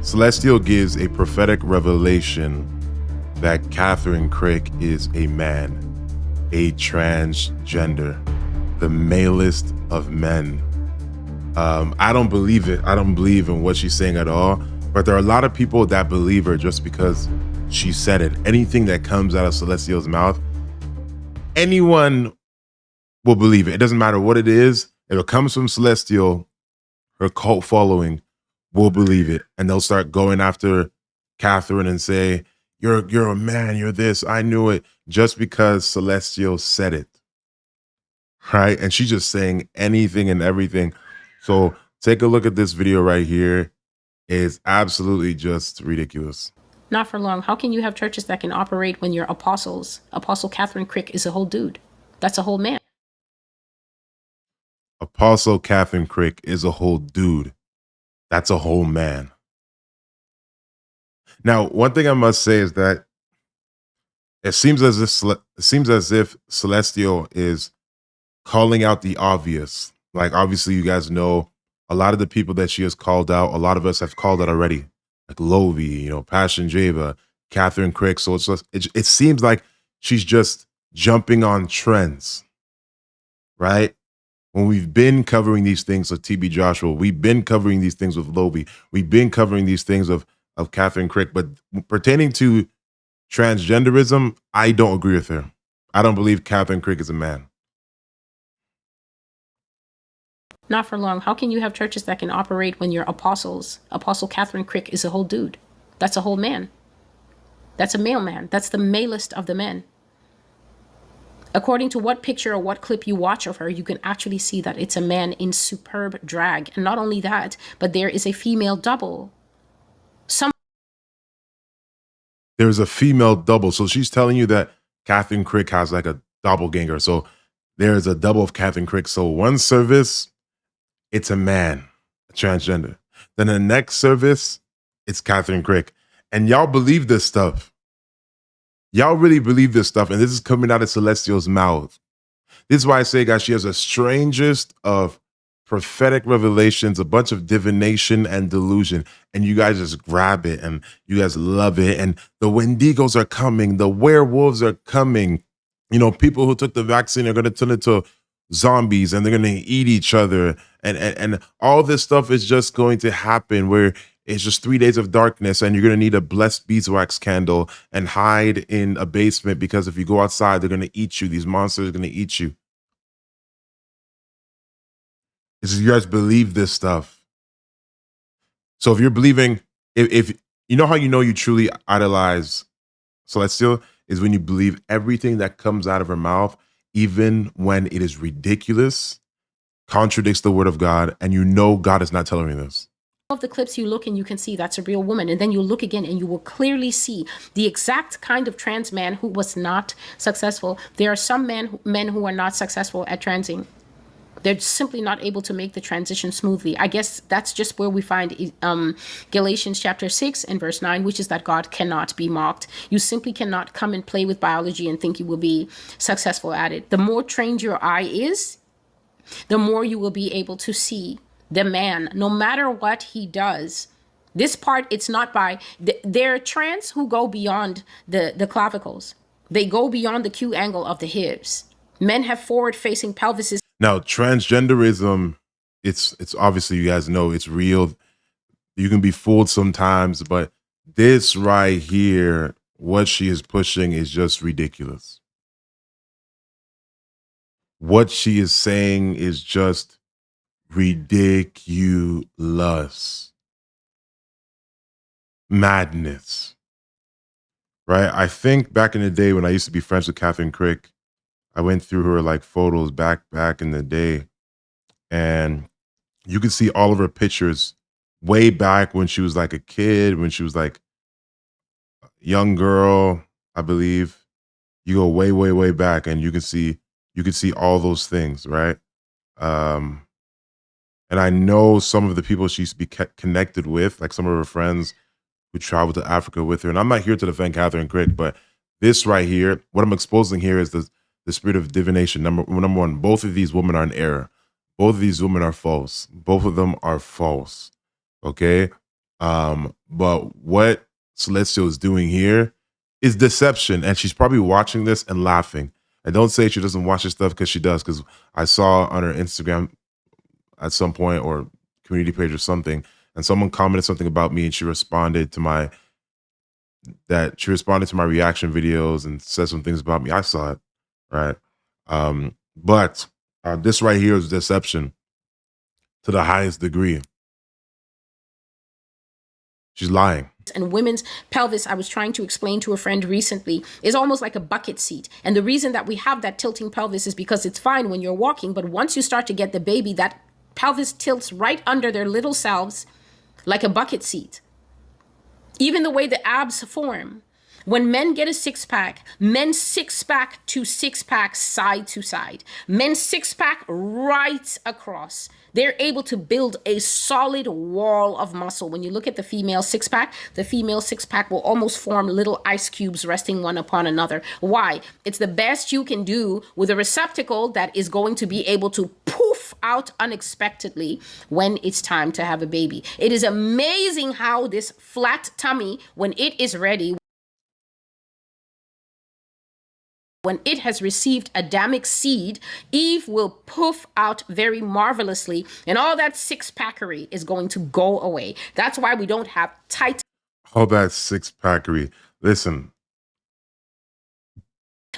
Celestial gives a prophetic revelation that Kathryn Krick is a man, a transgender, the malest of men. I don't believe it. I don't believe in what she's saying at all. But there are a lot of people that believe her just because she said it. Anything that comes out of Celestial's mouth, anyone will believe it. It doesn't matter what it is. If it comes from Celestial, her cult following will believe it, and they'll start going after Kathryn and say, "You're a man. You're this. I knew it," just because Celestial said it, right? And she's just saying anything and everything. So take a look at this video right here. It's absolutely just ridiculous. Not for long. How can you have churches that can operate when your apostles, Apostle Kathryn Krick is a whole dude? That's a whole man. Apostle Kathryn Krick is a whole dude. That's a whole man. Now, one thing I must say is that it seems as if Celestial is calling out the obvious. Like, obviously, you guys know a lot of the people that she has called out. A lot of us have called out already, like Lovi, Passion Java, Kathryn Krick. So it seems like she's just jumping on trends, right? When we've been covering these things with TB Joshua, we've been covering these things with Lovi, we've been covering these things of Kathryn Krick, but pertaining to transgenderism, I don't agree with her. I don't believe Kathryn Krick is a man. Not for long. How can you have churches that can operate when your apostles, Apostle Kathryn Krick is a whole dude? That's a whole man. That's a male man. That's the malest of the men. According to what picture or what clip you watch of her, you can actually see that it's a man in superb drag. And not only that, but there is a female double. There's a female double. So she's telling you that Kathryn Krick has like a doppelganger. So there's a double of Kathryn Krick. So one service, it's a man, a transgender. Then the next service, it's Kathryn Krick. And y'all believe this stuff. Y'all really believe this stuff. And this is coming out of Celestial's mouth. This is why I say, guys, she has the strangest of prophetic revelations, a bunch of divination and delusion. And you guys just grab it and you guys love it. And the Wendigos are coming. The werewolves are coming. People who took the vaccine are going to turn into zombies and they're going to eat each other. And all this stuff is just going to happen where it's just 3 days of darkness and you're going to need a blessed beeswax candle and hide in a basement because if you go outside, they're going to eat you. These monsters are going to eat you. You guys believe this stuff. So if you're believing, if you know how you truly idolize Celestial is when you believe everything that comes out of her mouth, even when it is ridiculous, contradicts the word of God, and God is not telling you this. Of the clips you look and you can see that's a real woman, and then you look again and you will clearly see the exact kind of trans man who was not successful. There are some men who are not successful at transing. They're simply not able to make the transition smoothly. I guess that's just where we find Galatians chapter 6 and verse 9, which is that God cannot be mocked. You simply cannot come and play with biology and think you will be successful at it. The more trained your eye is, the more you will be able to see the man, no matter what he does. This part, it's not by, there are trans who go beyond the clavicles. They go beyond the Q angle of the hips. Men have forward-facing pelvises. Now, transgenderism, it's obviously, you guys know, it's real. You can be fooled sometimes, but this right here, what she is pushing is just ridiculous. What she is saying is just ridiculous. Madness. Right? I think back in the day when I used to be friends with Kathryn Krick, I went through her like photos back in the day, and you could see all of her pictures way back when she was like a kid, when she was like a young girl, I believe. You go way, way, way back, and you can see all those things, right? And I know some of the people she used to be connected with, like some of her friends who traveled to Africa with her. And I'm not here to defend Kathryn Krick, but this right here, what I'm exposing here is the spirit of divination. Number one, both of these women are in error. Both of these women are false. Both of them are false. Okay? But what Celestial is doing here is deception. And she's probably watching this and laughing. And don't say she doesn't watch this stuff, because she does. Because I saw on her Instagram at some point, or community page or something, and someone commented something about me, and she responded to my reaction videos and said some things about me. I saw it, right? But this right here is deception to the highest degree. She's lying. And women's pelvis, I was trying to explain to a friend recently, is almost like a bucket seat. And the reason that we have that tilting pelvis is because it's fine when you're walking, but once you start to get the baby, that pelvis tilts right under their little selves like a bucket seat. Even the way the abs form. When men get a six-pack, men's six-pack to six-pack side to side, men's six-pack right across, they're able to build a solid wall of muscle. When you look at the female six-pack will almost form little ice cubes resting one upon another. Why? It's the best you can do with a receptacle that is going to be able to poof out unexpectedly when it's time to have a baby. It is amazing how this flat tummy, when it is ready, when it has received Adamic seed, Eve will poof out very marvelously, and all that six-packery is going to go away. That's why we don't have tight... All that six-packery. Listen.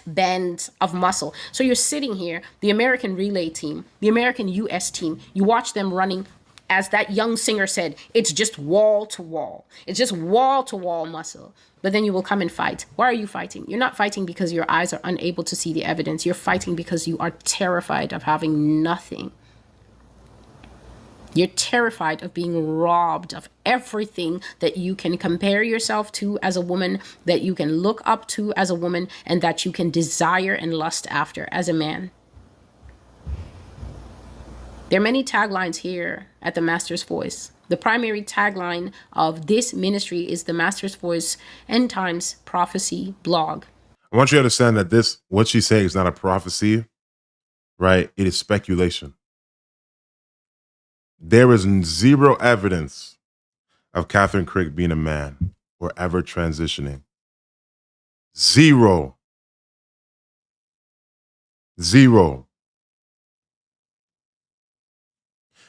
Bands of muscle. So you're sitting here, the American relay team, the American US team, you watch them running. As that young singer said, it's just wall to wall. It's just wall to wall muscle. But then you will come and fight. Why are you fighting? You're not fighting because your eyes are unable to see the evidence. You're fighting because you are terrified of having nothing. You're terrified of being robbed of everything that you can compare yourself to as a woman, that you can look up to as a woman, and that you can desire and lust after as a man. There are many taglines here at the Master's Voice. The primary tagline of this ministry is the Master's Voice End Times Prophecy blog. I want you to understand that what she's saying is not a prophecy, right? It is speculation. There is zero evidence of Kathryn Krick being a man or ever transitioning. Zero.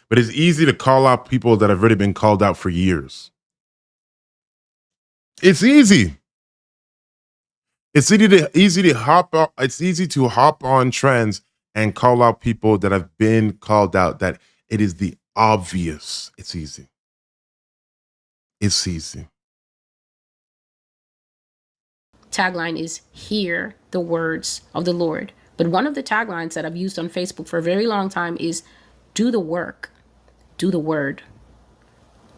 But it's easy to call out people that have already been called out for years. It's easy. It's easy to hop on trends and call out people that have been called out. That it is the obvious. It's easy. It's easy. Tagline is "Hear the words of the Lord." But one of the taglines that I've used on Facebook for a very long time is "Do the work. Do the word.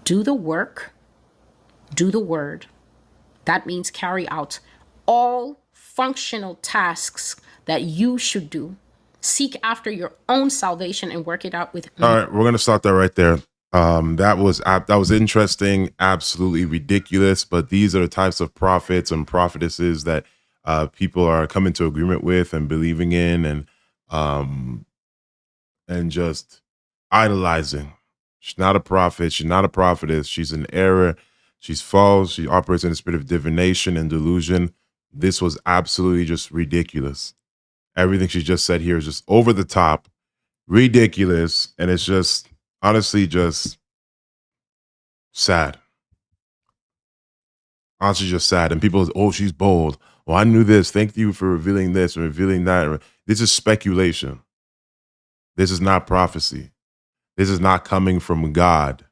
Do the work. Do the word." That means carry out all functional tasks that you should do. Seek after your own salvation and work it out with me. All right, we're gonna stop that right there. That was interesting, absolutely ridiculous. But these are the types of prophets and prophetesses that people are coming to agreement with and believing in, and just idolizing. She's not a prophet. She's not a prophetess. She's in error. She's false. She operates in a spirit of divination and delusion. This was absolutely just ridiculous. Everything she just said here is just over the top, ridiculous, and it's just honestly just sad. Honestly, just sad. And people, oh, she's bold. Oh, I knew this. Thank you for revealing this and revealing that. This is speculation. This is not prophecy. This is not coming from God.